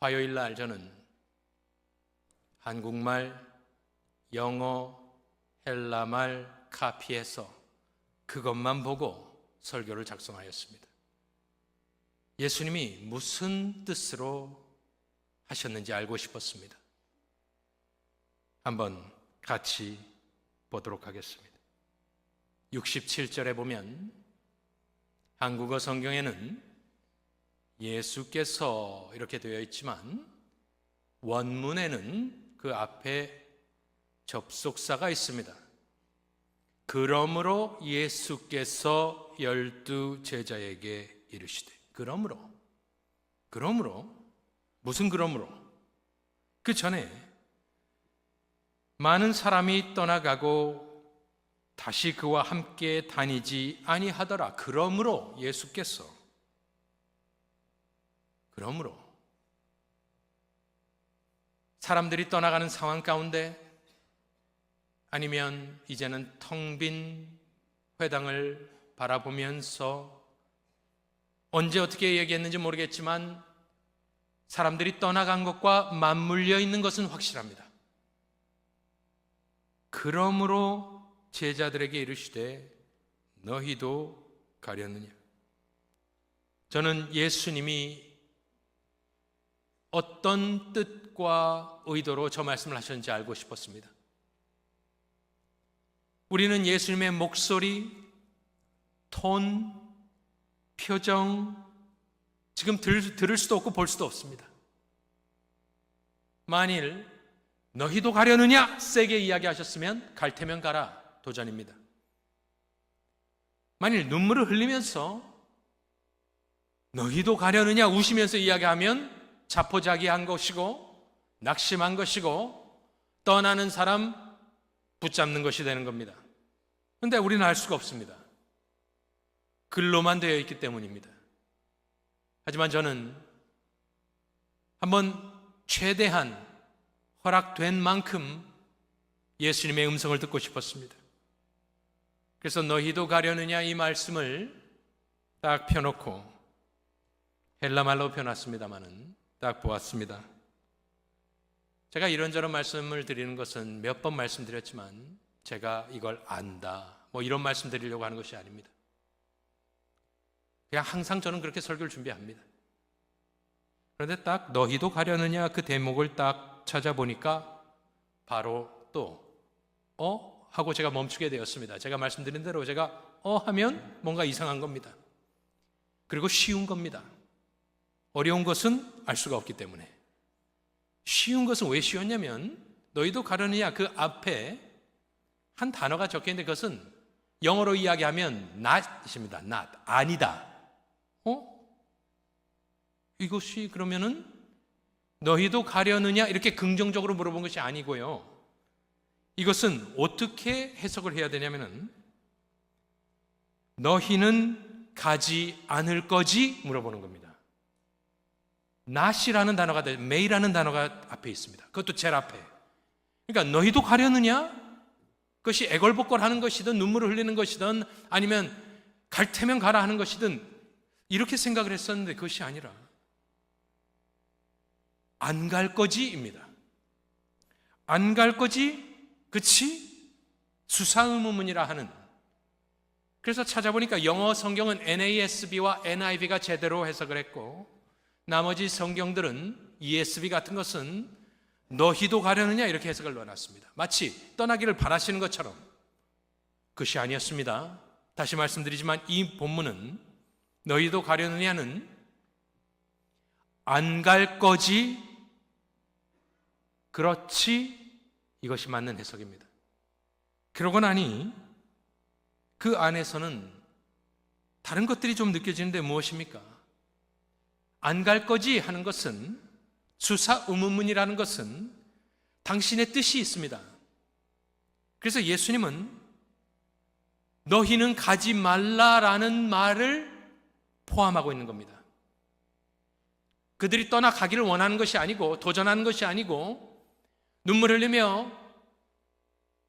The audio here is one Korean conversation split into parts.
화요일 날 저는 한국말, 영어, 헬라말 카피해서 그것만 보고 설교를 작성하였습니다. 예수님이 무슨 뜻으로 하셨는지 알고 싶었습니다. 한번 같이 보도록 하겠습니다. 67절에 보면 한국어 성경에는 예수께서 이렇게 되어 있지만 원문에는 그 앞에 접속사가 있습니다. 그러므로 예수께서 12 제자에게 이르시되. 그러므로 무슨 그러므로? 그 전에 많은 사람이 떠나가고 다시 그와 함께 다니지 아니하더라. 그러므로 예수께서 사람들이 떠나가는 상황 가운데 아니면 이제는 텅 빈 회당을 바라보면서 언제 어떻게 얘기했는지 모르겠지만 사람들이 떠나간 것과 맞물려 있는 것은 확실합니다. 그러므로 제자들에게 이르시되 너희도 가려느냐. 저는 예수님이 어떤 뜻과 의도로 저 말씀을 하셨는지 알고 싶었습니다. 우리는 예수님의 목소리, 톤, 표정 지금 들을 수도 없고 볼 수도 없습니다. 만일 너희도 가려느냐 세게 이야기하셨으면 갈 테면 가라 도전입니다. 만일 눈물을 흘리면서 너희도 가려느냐 우시면서 이야기하면 자포자기한 것이고 낙심한 것이고 떠나는 사람 붙잡는 것이 되는 겁니다. 그런데 우리는 알 수가 없습니다. 글로만 되어 있기 때문입니다. 하지만 저는 한번 최대한 허락된 만큼 예수님의 음성을 듣고 싶었습니다. 그래서 너희도 가려느냐 이 말씀을 딱 펴놓고 헬라말로 펴놨습니다마는 딱 보았습니다. 제가 이런저런 말씀을 드리는 것은 몇 번 말씀드렸지만 제가 이걸 안다 이런 말씀 드리려고 하는 것이 아닙니다. 그냥 항상 저는 그렇게 설교를 준비합니다. 그런데 딱 너희도 가려느냐 그 대목을 딱 찾아보니까 바로 또 하고 제가 멈추게 되었습니다. 제가 말씀드린 대로 제가 하면 뭔가 이상한 겁니다. 그리고 쉬운 겁니다. 어려운 것은 알 수가 없기 때문에. 쉬운 것은 왜 쉬웠냐면 너희도 가려느냐 그 앞에 한 단어가 적혀있는데 그것은 영어로 이야기하면 not입니다. not, 아니다. 이것이 그러면은 너희도 가려느냐 이렇게 긍정적으로 물어본 것이 아니고요. 이것은 어떻게 해석을 해야 되냐면은 너희는 가지 않을 거지 물어보는 겁니다. not이라는 단어가 may라는 단어가 앞에 있습니다. 그것도 제일 앞에. 그러니까 너희도 가려느냐? 그것이 애걸복걸하는 것이든 눈물을 흘리는 것이든 아니면 갈 테면 가라 하는 것이든 이렇게 생각을 했었는데 그것이 아니라 안 갈 거지입니다. 안 갈 거지? 그치? 수사의문문이라 하는. 그래서 찾아보니까 영어 성경은 NASB와 NIV가 제대로 해석을 했고 나머지 성경들은 ESV 같은 것은 너희도 가려느냐 이렇게 해석을 넣어놨습니다. 마치 떠나기를 바라시는 것처럼. 그것이 아니었습니다. 다시 말씀드리지만 이 본문은 너희도 가려느냐는 안 갈 거지, 그렇지, 이것이 맞는 해석입니다. 그러고 나니 그 안에서는 다른 것들이 좀 느껴지는데 무엇입니까? 안 갈 거지 하는 것은 수사 의문문이라는 것은 당신의 뜻이 있습니다. 그래서 예수님은 너희는 가지 말라라는 말을 포함하고 있는 겁니다. 그들이 떠나가기를 원하는 것이 아니고 도전하는 것이 아니고 눈물 흘리며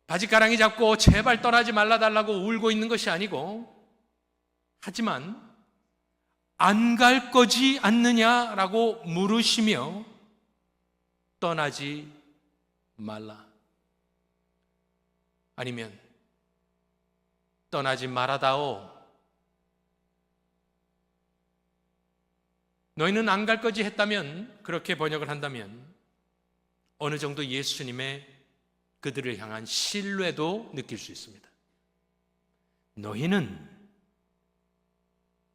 바지가랑이 잡고 제발 떠나지 말라달라고 울고 있는 것이 아니고 하지만 안 갈 거지 않느냐라고 물으시며 떠나지 말라. 아니면 떠나지 말아다오. 너희는 안 갈 거지 했다면, 그렇게 번역을 한다면 어느 정도 예수님의 그들을 향한 신뢰도 느낄 수 있습니다. 너희는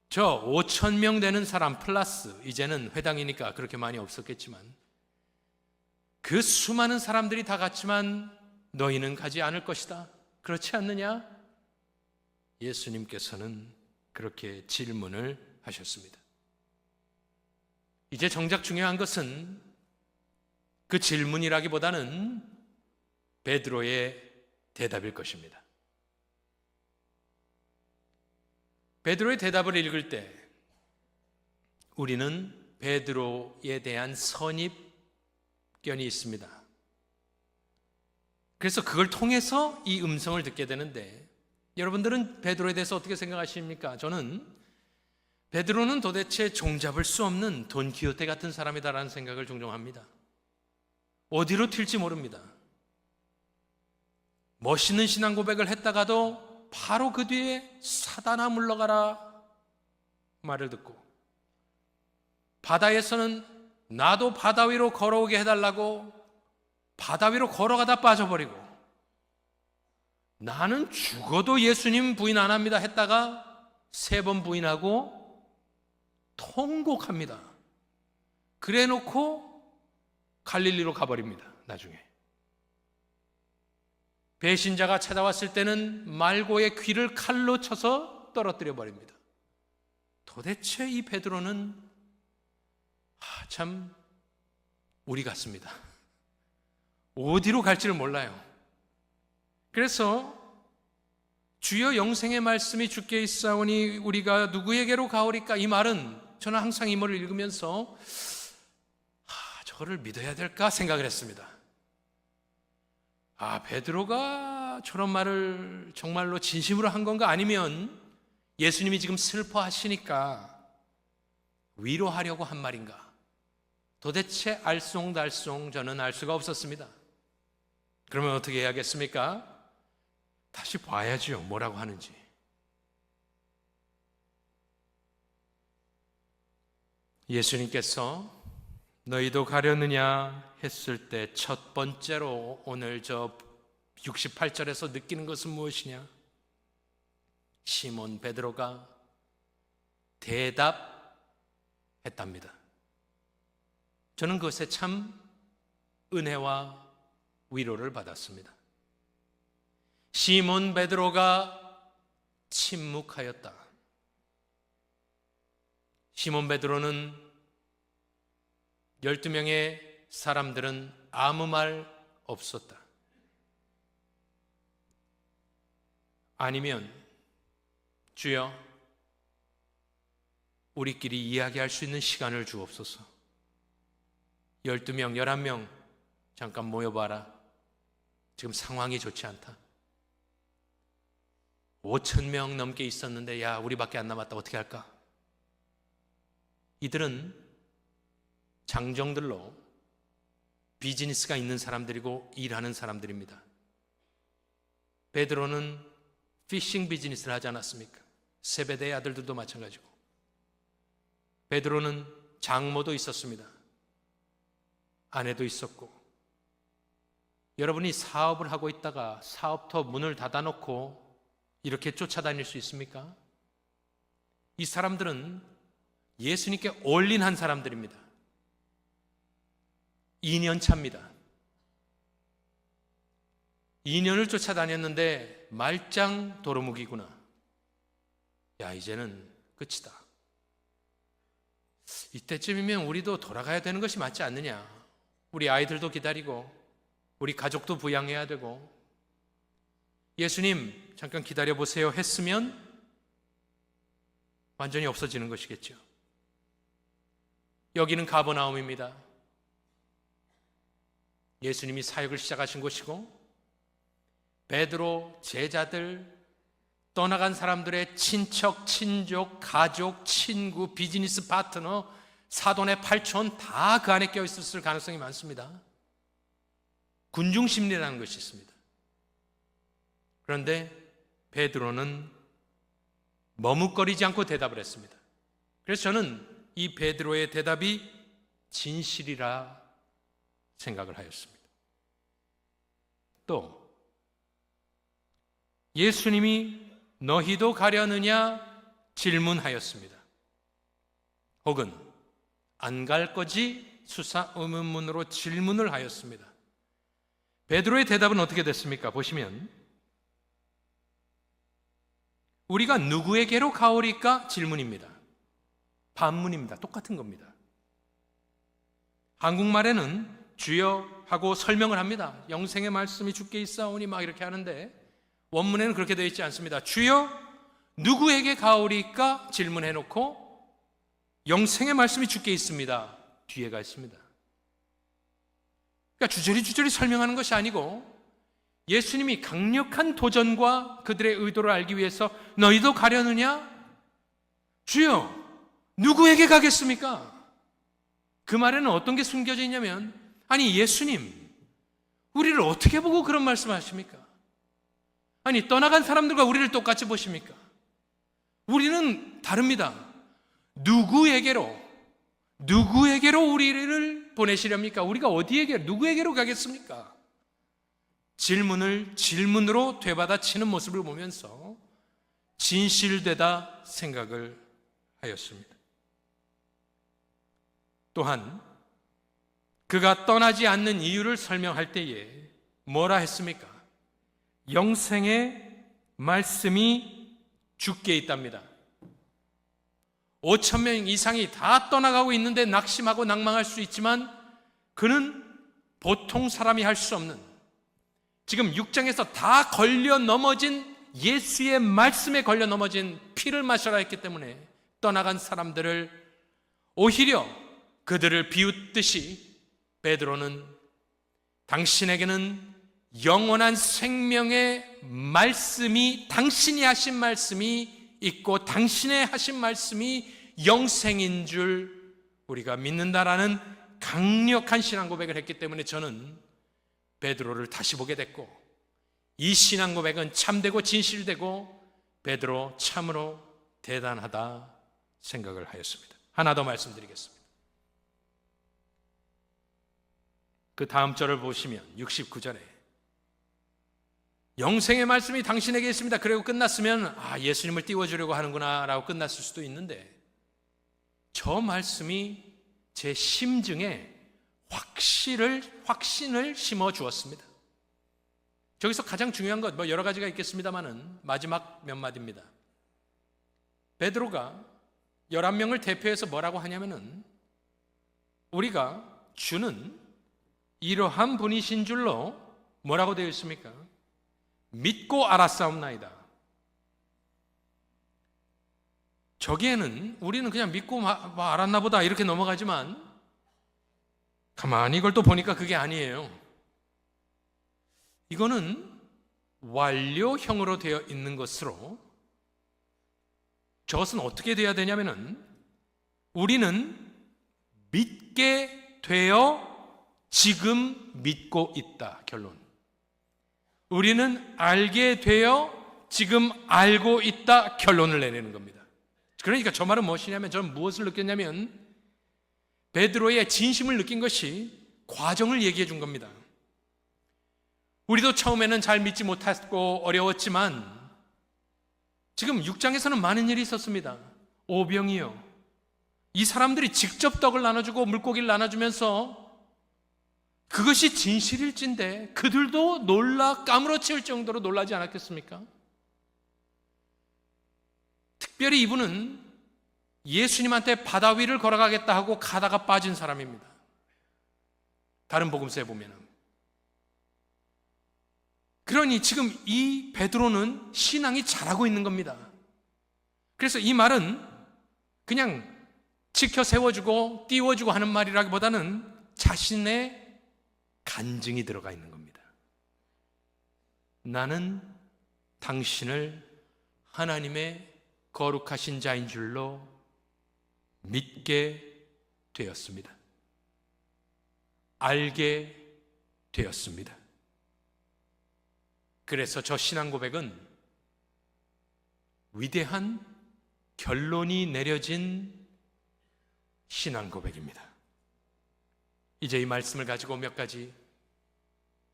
저 5,000명 되는 사람 플러스, 이제는 회당이니까 그렇게 많이 없었겠지만, 그 수많은 사람들이 다 갔지만 너희는 가지 않을 것이다. 그렇지 않느냐? 예수님께서는 그렇게 질문을 하셨습니다. 이제 정작 중요한 것은 그 질문이라기보다는 베드로의 대답일 것입니다. 베드로의 대답을 읽을 때 우리는 베드로에 대한 선입견이 있습니다. 그래서 그걸 통해서 이 음성을 듣게 되는데, 여러분들은 베드로에 대해서 어떻게 생각하십니까? 저는 베드로는 도대체 종잡을 수 없는 돈키호테 같은 사람이다라는 생각을 종종 합니다. 어디로 튈지 모릅니다. 멋있는 신앙 고백을 했다가도 바로 그 뒤에 사단아 물러가라 말을 듣고, 바다에서는 나도 바다 위로 걸어오게 해달라고 바다 위로 걸어가다 빠져버리고, 나는 죽어도 예수님 부인 안 합니다 했다가 3번 부인하고 통곡합니다. 그래 놓고 갈릴리로 가버립니다. 나중에 배신자가 찾아왔을 때는 말고의 귀를 칼로 쳐서 떨어뜨려 버립니다. 도대체 이 베드로는 참 우리 같습니다. 어디로 갈지를 몰라요. 그래서 주여 영생의 말씀이 주께 있사오니 우리가 누구에게로 가오리까, 이 말은 저는 항상 이 말을 읽으면서 저거를 믿어야 될까 생각을 했습니다. 베드로가 저런 말을 정말로 진심으로 한 건가, 아니면 예수님이 지금 슬퍼하시니까 위로하려고 한 말인가, 도대체 알쏭달쏭 저는 알 수가 없었습니다. 그러면 어떻게 해야겠습니까? 다시 봐야죠, 뭐라고 하는지. 예수님께서 너희도 가려느냐 했을 때 첫 번째로 오늘 저 68절에서 느끼는 것은 무엇이냐? 시몬 베드로가 대답했답니다. 저는 그것에 참 은혜와 위로를 받았습니다. 시몬 베드로가 침묵하였다. 시몬 베드로는 12명의 사람들은 아무 말 없었다. 아니면 주여 우리끼리 이야기할 수 있는 시간을 주옵소서. 12명, 11명 잠깐 모여봐라. 지금 상황이 좋지 않다. 5,000명 넘게 있었는데 야 우리밖에 안 남았다. 어떻게 할까? 이들은 장정들로 비즈니스가 있는 사람들이고 일하는 사람들입니다. 베드로는 피싱 비즈니스를 하지 않았습니까? 세베대의 아들들도 마찬가지고. 베드로는 장모도 있었습니다. 아내도 있었고. 여러분이 사업을 하고 있다가 사업터 문을 닫아놓고 이렇게 쫓아다닐 수 있습니까? 이 사람들은 예수님께 올인한 사람들입니다. 2년 차입니다. 2년을 쫓아다녔는데 말짱 도루묵이구나. 야 이제는 끝이다. 이때쯤이면 우리도 돌아가야 되는 것이 맞지 않느냐. 우리 아이들도 기다리고 우리 가족도 부양해야 되고 예수님 잠깐 기다려보세요 했으면 완전히 없어지는 것이겠죠. 여기는 가버나움입니다. 예수님이 사역을 시작하신 곳이고 베드로, 제자들, 떠나간 사람들의 친척, 친족, 가족, 친구, 비즈니스 파트너, 사돈의 팔촌 다 그 안에 껴있었을 가능성이 많습니다. 군중 심리라는 것이 있습니다. 그런데 베드로는 머뭇거리지 않고 대답을 했습니다. 그래서 저는 이 베드로의 대답이 진실이라 생각을 하였습니다. 또 예수님이 너희도 가려느냐 질문하였습니다. 혹은 안 갈 거지? 수사 의문문으로 질문을 하였습니다. 베드로의 대답은 어떻게 됐습니까? 보시면 우리가 누구에게로 가오리까? 질문입니다. 반문입니다. 똑같은 겁니다. 한국말에는 주여 하고 설명을 합니다. 영생의 말씀이 주께 있사오니 막 이렇게 하는데 원문에는 그렇게 되어 있지 않습니다. 주여 누구에게 가오리까? 질문해놓고 영생의 말씀이 주께 있습니다. 뒤에가 있습니다. 그러니까 주저리 설명하는 것이 아니고 예수님이 강력한 도전과 그들의 의도를 알기 위해서 너희도 가려느냐? 주여 누구에게 가겠습니까? 그 말에는 어떤 게 숨겨져 있냐면 아니 예수님 우리를 어떻게 보고 그런 말씀하십니까? 아니 떠나간 사람들과 우리를 똑같이 보십니까? 우리는 다릅니다. 누구에게로 우리를 보내시렵니까? 우리가 어디에게 누구에게로 가겠습니까? 질문을 질문으로 되받아치는 모습을 보면서 진실되다 생각을 하였습니다. 또한 그가 떠나지 않는 이유를 설명할 때에 뭐라 했습니까? 영생의 말씀이 주께 있답니다. 5,000명 이상이 다 떠나가고 있는데 낙심하고 낭망할 수 있지만 그는 보통 사람이 할 수 없는 지금 6장에서 다 걸려 넘어진 예수의 말씀에 걸려 넘어진 피를 마셔라 했기 때문에 떠나간 사람들을 오히려 그들을 비웃듯이 베드로는 당신에게는 영원한 생명의 말씀이 당신이 하신 말씀이 있고 당신의 하신 말씀이 영생인 줄 우리가 믿는다라는 강력한 신앙 고백을 했기 때문에 저는 베드로를 다시 보게 됐고 이 신앙 고백은 참되고 진실되고 베드로 참으로 대단하다 생각을 하였습니다. 하나 더 말씀드리겠습니다. 그 다음 절을 보시면 69절에 영생의 말씀이 당신에게 있습니다. 그리고 끝났으면 예수님을 띄워주려고 하는구나 라고 끝났을 수도 있는데 저 말씀이 제 심증에 확신을 심어 주었습니다. 저기서 가장 중요한 것 여러 가지가 있겠습니다만은 마지막 몇 마디입니다. 베드로가 11명을 대표해서 뭐라고 하냐면은 우리가 주는 이러한 분이신 줄로 뭐라고 되어 있습니까? 믿고 알았사옵나이다. 저기에는 우리는 그냥 믿고 알았나 보다 이렇게 넘어가지만 가만히 이걸 또 보니까 그게 아니에요. 이거는 완료형으로 되어 있는 것으로 저것은 어떻게 되어야 되냐면은 우리는 믿게 되어 지금 믿고 있다. 결론. 우리는 알게 되어 지금 알고 있다. 결론을 내리는 겁니다. 그러니까 저 말은 무엇이냐면 저는 무엇을 느꼈냐면 베드로의 진심을 느낀 것이 과정을 얘기해 준 겁니다. 우리도 처음에는 잘 믿지 못했고 어려웠지만 지금 6장에서는 많은 일이 있었습니다. 오병이요. 이 사람들이 직접 떡을 나눠주고 물고기를 나눠주면서 그것이 진실일진데 그들도 놀라 까무러치울 정도로 놀라지 않았겠습니까? 특별히 이분은 예수님한테 바다 위를 걸어가겠다 하고 가다가 빠진 사람입니다. 다른 복음서에 보면. 그러니 지금 이 베드로는 신앙이 자라고 있는 겁니다. 그래서 이 말은 그냥 지켜 세워주고 띄워주고 하는 말이라기보다는 자신의 간증이 들어가 있는 겁니다. 나는 당신을 하나님의 거룩하신 자인 줄로 믿게 되었습니다. 알게 되었습니다. 그래서 저 신앙 고백은 위대한 결론이 내려진 신앙 고백입니다. 이제 이 말씀을 가지고 몇 가지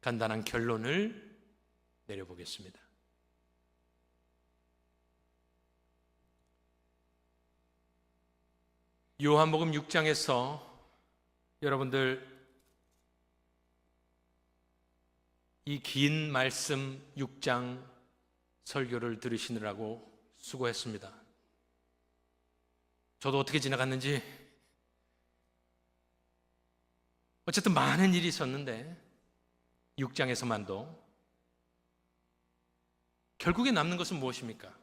간단한 결론을 내려보겠습니다. 요한복음 6장에서 여러분들 이 긴 말씀 6장 설교를 들으시느라고 수고했습니다. 저도 어떻게 지나갔는지 어쨌든 많은 일이 있었는데 6장에서만도 결국에 남는 것은 무엇입니까?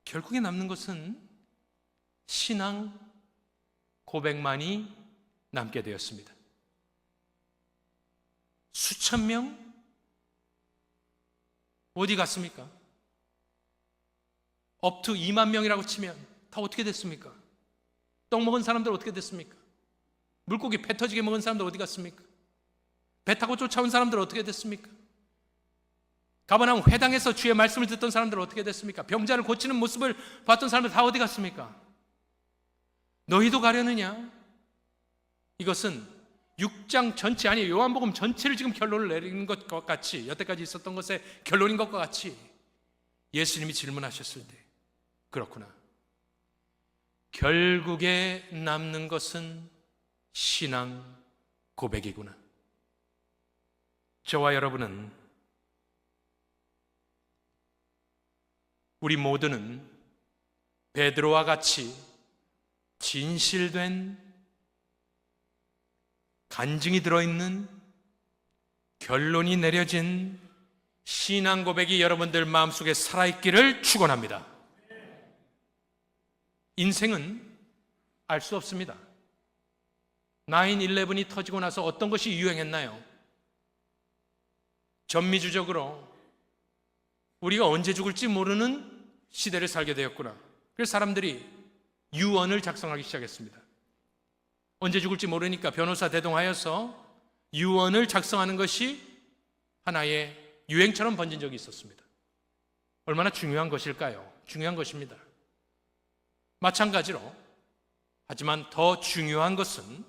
결국에 남는 것은 신앙 고백만이 남게 되었습니다. 수천 명 어디 갔습니까? up to 2만 명이라고 치면 다 어떻게 됐습니까? 떡 먹은 사람들 어떻게 됐습니까? 물고기 배 터지게 먹은 사람들 어디 갔습니까? 배 타고 쫓아온 사람들 어떻게 됐습니까? 가버나움 회당에서 주의 말씀을 듣던 사람들 어떻게 됐습니까? 병자를 고치는 모습을 봤던 사람들 다 어디 갔습니까? 너희도 가려느냐? 이것은 6장 전체, 아니 요한복음 전체를 지금 결론을 내리는 것과 같이, 여태까지 있었던 것의 결론인 것과 같이 예수님이 질문하셨을 때, 그렇구나, 결국에 남는 것은 신앙 고백이구나. 저와 여러분은, 우리 모두는 베드로와 같이 진실된 간증이 들어있는 결론이 내려진 신앙 고백이 여러분들 마음속에 살아있기를 축원합니다. 인생은 알 수 없습니다. 9/11이 터지고 나서 어떤 것이 유행했나요? 전미주적으로 우리가 언제 죽을지 모르는 시대를 살게 되었구나. 그래서 사람들이 유언을 작성하기 시작했습니다. 언제 죽을지 모르니까 변호사 대동하여서 유언을 작성하는 것이 하나의 유행처럼 번진 적이 있었습니다. 얼마나 중요한 것일까요? 중요한 것입니다. 마찬가지로, 하지만 더 중요한 것은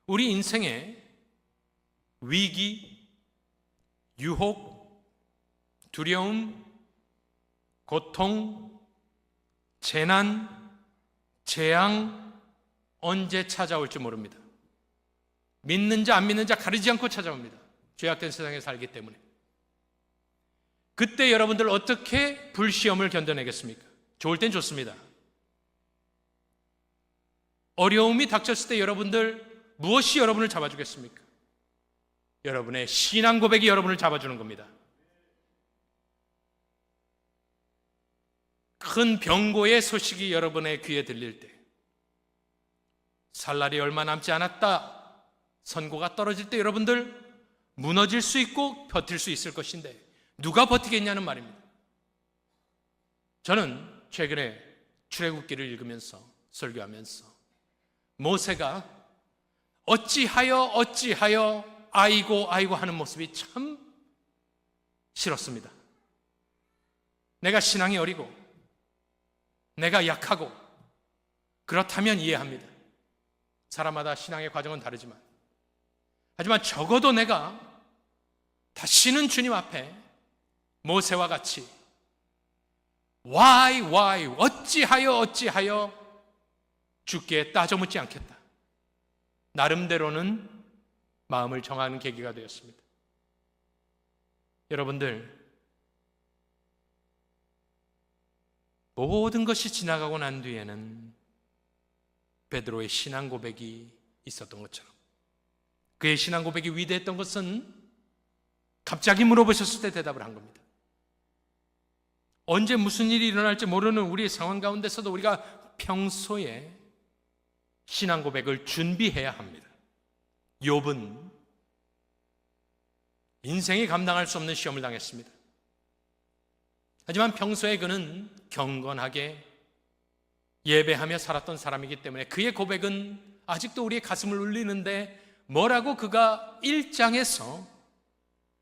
우리 인생의 위기, 유혹, 두려움, 고통, 재난, 재앙 언제 찾아올지 모릅니다. 믿는 자 안 믿는 자 가리지 않고 찾아옵니다. 죄악된 세상에 살기 때문에. 그때 여러분들 어떻게 불시험을 견뎌내겠습니까? 좋을 땐 좋습니다. 어려움이 닥쳤을 때 여러분들 무엇이 여러분을 잡아주겠습니까? 여러분의 신앙 고백이 여러분을 잡아주는 겁니다. 큰 병고의 소식이 여러분의 귀에 들릴 때, 살 날이 얼마 남지 않았다, 선고가 떨어질 때 여러분들 무너질 수 있고 버틸 수 있을 것인데 누가 버티겠냐는 말입니다. 저는 최근에 출애굽기를 읽으면서, 설교하면서 모세가 어찌하여 아이고 하는 모습이 참 싫었습니다. 내가 신앙이 어리고 내가 약하고 그렇다면 이해합니다. 사람마다 신앙의 과정은 다르지만, 하지만 적어도 내가 다시는 주님 앞에 모세와 같이 why 어찌하여 주께 따져 묻지 않겠다, 나름대로는 마음을 정하는 계기가 되었습니다. 여러분들, 모든 것이 지나가고 난 뒤에는 베드로의 신앙 고백이 있었던 것처럼, 그의 신앙 고백이 위대했던 것은 갑자기 물어보셨을 때 대답을 한 겁니다. 언제 무슨 일이 일어날지 모르는 우리의 상황 가운데서도 우리가 평소에 신앙 고백을 준비해야 합니다. 욥은 인생이 감당할 수 없는 시험을 당했습니다. 하지만 평소에 그는 경건하게 예배하며 살았던 사람이기 때문에 그의 고백은 아직도 우리의 가슴을 울리는데, 뭐라고 그가 1장에서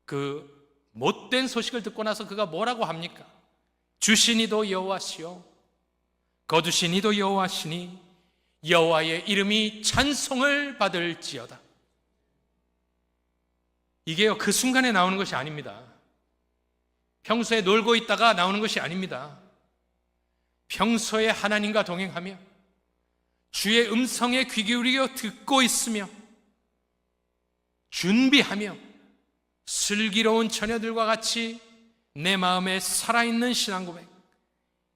그 못된 소식을 듣고 나서 그가 뭐라고 합니까? 주시니도 여호와시요 거두시니도 여호와시니 여호와의 이름이 찬송을 받을지어다. 이게요, 그 순간에 나오는 것이 아닙니다. 평소에 놀고 있다가 나오는 것이 아닙니다. 평소에 하나님과 동행하며 주의 음성에 귀 기울이며 듣고 있으며 준비하며 슬기로운 처녀들과 같이 내 마음에 살아있는 신앙 고백,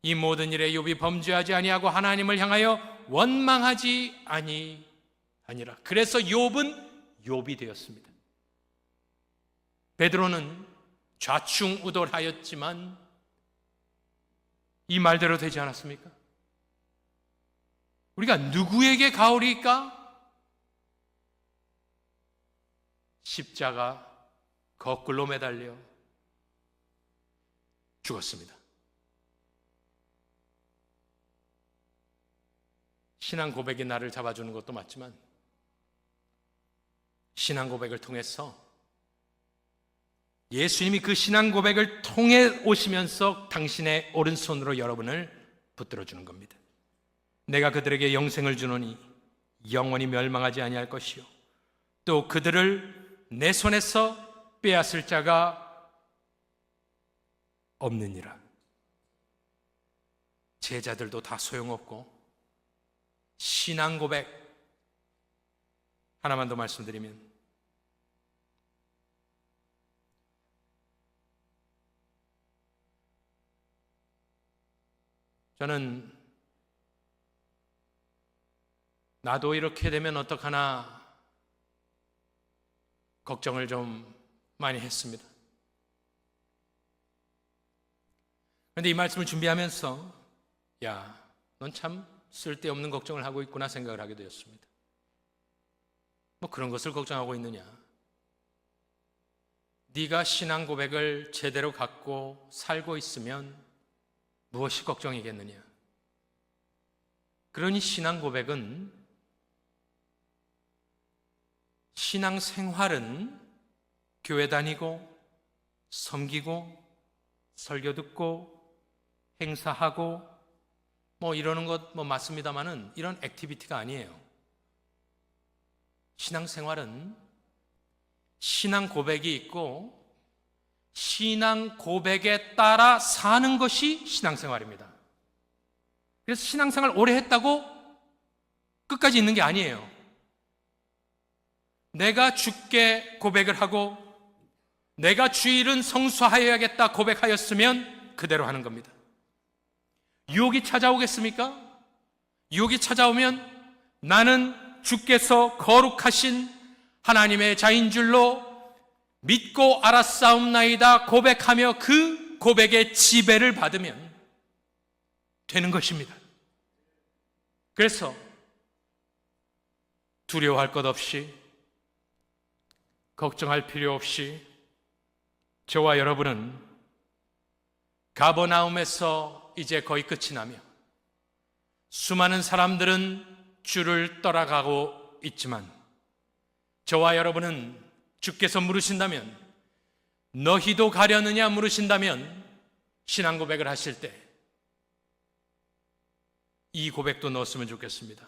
이 모든 일에 욥이 범죄하지 아니하고 하나님을 향하여 원망하지 아니하니라. 그래서 욥은 욥이 되었습니다. 베드로는 좌충우돌하였지만 이 말대로 되지 않았습니까? 우리가 누구에게 가오리까? 십자가 거꾸로 매달려 죽었습니다. 신앙 고백이 나를 잡아주는 것도 맞지만 신앙 고백을 통해서 예수님이 그 신앙 고백을 통해 오시면서 당신의 오른손으로 여러분을 붙들어 주는 겁니다. 내가 그들에게 영생을 주노니 영원히 멸망하지 아니할 것이요 또 그들을 내 손에서 빼앗을 자가 없느니라. 제자들도 다 소용없고 신앙 고백 하나만 더 말씀드리면 저는 나도 이렇게 되면 어떡하나 걱정을 좀 많이 했습니다. 그런데 이 말씀을 준비하면서 야, 넌 참 쓸데없는 걱정을 하고 있구나 생각을 하게 되었습니다. 뭐 그런 것을 걱정하고 있느냐? 네가 신앙 고백을 제대로 갖고 살고 있으면 무엇이 걱정이겠느냐? 그러니 신앙 고백은, 신앙 생활은 교회 다니고 섬기고 설교 듣고 행사하고 뭐 이러는 것 뭐 맞습니다만은 이런 액티비티가 아니에요. 신앙 생활은 신앙 고백이 있고 신앙 고백에 따라 사는 것이 신앙생활입니다. 그래서 신앙생활 오래 했다고 끝까지 있는 게 아니에요. 내가 주께 고백을 하고 내가 주일은 성수하여야겠다 고백하였으면 그대로 하는 겁니다. 유혹이 찾아오겠습니까? 유혹이 찾아오면 나는 주께서 거룩하신 하나님의 자인 줄로 믿고 알았사옵나이다 고백하며 그 고백의 지배를 받으면 되는 것입니다. 그래서 두려워할 것 없이 걱정할 필요 없이 저와 여러분은 가버나움에서 이제 거의 끝이 나며 수많은 사람들은 주를 떠나가고 있지만 저와 여러분은 주께서 물으신다면 너희도 가려느냐 물으신다면 신앙 고백을 하실 때 이 고백도 넣었으면 좋겠습니다.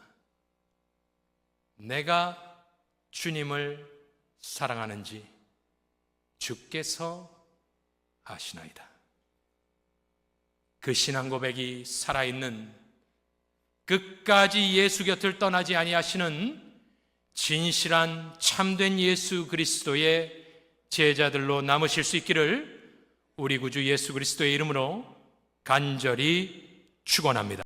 내가 주님을 사랑하는지 주께서 아시나이다. 그 신앙 고백이 살아있는, 끝까지 예수 곁을 떠나지 아니하시는 진실한 참된 예수 그리스도의 제자들로 남으실 수 있기를 우리 구주 예수 그리스도의 이름으로 간절히 축원합니다.